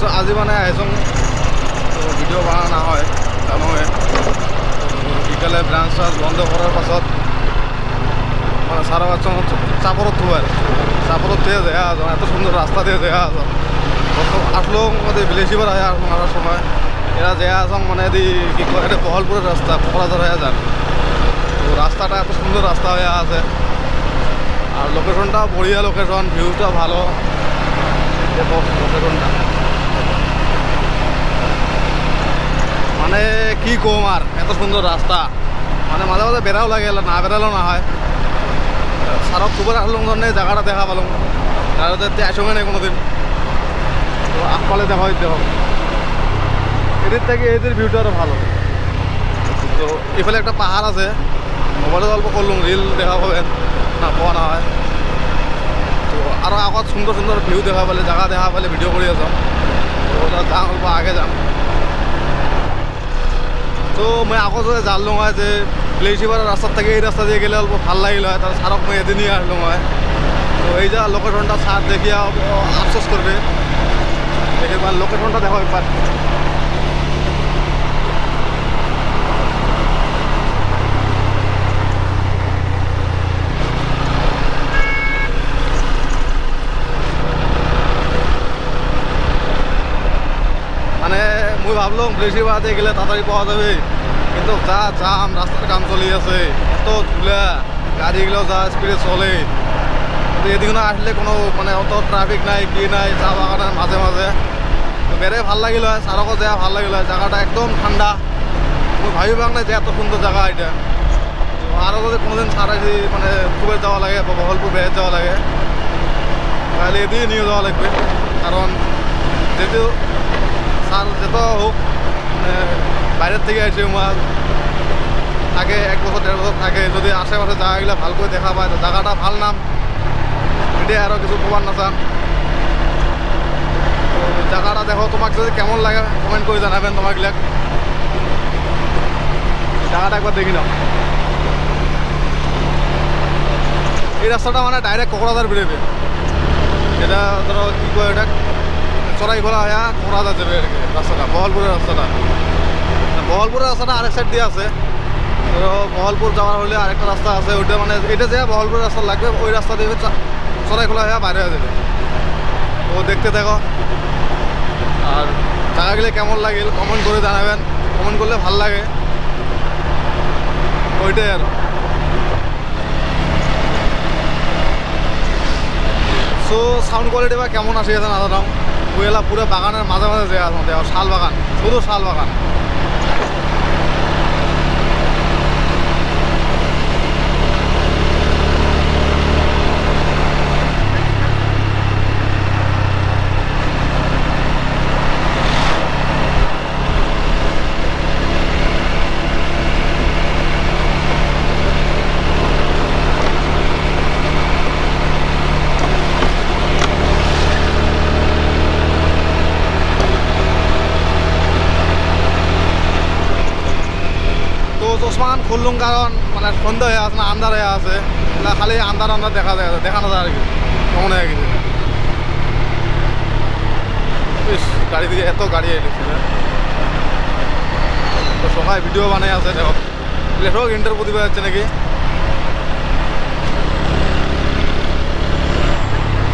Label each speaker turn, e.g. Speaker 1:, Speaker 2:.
Speaker 1: so আজি মানে আহিছোঁ ভিডিঅ' বনা না হয় জানোৱে বিকালে ব্রাঞ্চ বন্ধ করার পাছত মানে সারা বাচ্চা চাপড়ত থুয়ার চাপড়ত দিয়ে দেখা আসো এত সুন্দর রাস্তা দিয়ে দেখা আসো আসলেও আমাদের বিলেসিবার আয় মারার সময় এরা যে আসং মানে কি কয় এটা বহলপুরের রাস্তা কোকরাঝার হয়ে যান তো রাস্তাটা এত সুন্দর রাস্তা হয়ে আছে আর লোকেশনটা বড়িয়া লোকেশন ভিউটা ভালো দেখো লোকেশনটা মানে কি কম আর এত সুন্দর রাস্তা মানে মাঝে মাঝে বেড়াও লাগে না বেড়ালেও না হয় সারক খুবই আসলাম ধরনের জায়গাটা দেখা পেলাম তাদের আসবে নেই কোনোদিন তো আগফালে দেখা হইতে হবে এদের থেকে এদের ভিউটা আরও ভালো তো এফালে একটা পাহাড় আছে মোবাইলে অল্প করলাম রিল দেখা পাবেন না পাওয়া না হয় তো আরও আগত সুন্দর সুন্দর ভিউ দেখা পেলে জায়গা দেখা পেলে ভিডিও করে আসাম তো যাম অল্প আগে যাম তো মই আগত জানলো হয় যে প্লেসিবার রাস্তার থেকে এই রাস্তা দিয়ে গেলে অল্প ভাল লাগিল হয় তার সারক মই এদিনই আসলো হয় তো এই যা লোকেশনটা সার দেখিয়া আফসোস করবে দেখে লোকেশনটা দেখো একবার মানে মই ভাবলাম প্লেসিবাতে গেলে তাড়াতাড়ি পাওয়া যাবে কিন্তু যা জাম রাস্তার কাম চলি আছে এত ধুলা গাড়িগুলো যা স্পিডে চলে এদিকে না আসলে কোনো মানে অত ট্রাফিক নাই কি নাই চা বাগানের মাঝে মাঝে তো বেড়ে ভাল লাগিল হয় সারকও যা ভাল লাগিল হয় জায়গাটা একদম ঠান্ডা মই ভাবি পাক না যে এত সুন্দর জায়গা এটা তো আরও যদি কোনোদিন সারা মানে খুবের যাওয়া লাগে বা বহলপুর বেড়ে যাওয়া লাগে তাহলে এদিকে নিয়ে যাওয়া লাগবে কারণ যেহেতু স্যার যেত হোক মানে বাইরের থেকে আসে আমার থাকে 1 বছর 1.5 বছর থাকে যদি আশেপাশে জায়গাগুলো ভাল করে দেখা পায় তো জায়গাটা ভাল নাম এটাই আরও কিছু প্রমাণ না চান তো জায়গাটা দেখো তোমাকে যদি কেমন লাগে কমেন্ট করে জানাবেন তোমাকবিলাক জায়গাটা একবার দেখি নাও এই রাস্তাটা মানে ডাইরেক্ট কোকরাঝার বেরোবে এটা ধরো কী কয় এটা চড়াইখোলা হয়ে কোকরাঝার যাবে আর কি রাস্তাটা বহলপুরের রাস্তাটা আরেক সাইড দিয়ে আছে ধরো বহলপুর যাওয়ার হলে আরেকটা রাস্তা আছে ওইটা মানে এটা যে বহলপুরের রাস্তা লাগবে ওই রাস্তা দিয়ে চড়াইখোলা হয়ে বাইরে হয়ে যাবে তো দেখতে দেখো আর জায়গাগুলো কেমন লাগিল কমেন্ট করে জানাবেন কমেন্ট করলে ভাল লাগে ওইটাই আর সো সাউন্ড কোয়ালিটি বা কেমন আসে গেছে না জানাও ওইলা পুরো বাগানের মাঝে মাঝে যে আছে শাল বাগান শুধু শাল বাগান চশমান খুললুম কারণ মানে সন্ধ্যা হয়ে আছে না আন্ধার হয়ে আছে খালি আন্ধার দেখা যায় দেখানো যায় আর কি কেমন হয়ে গেছে গাড়ি দিকে এত গাড়ি এসেছিল তো সবাই ভিডিও বানাই আছে দেখো লেখক ইন্টারভিউ দিবে যাচ্ছে নাকি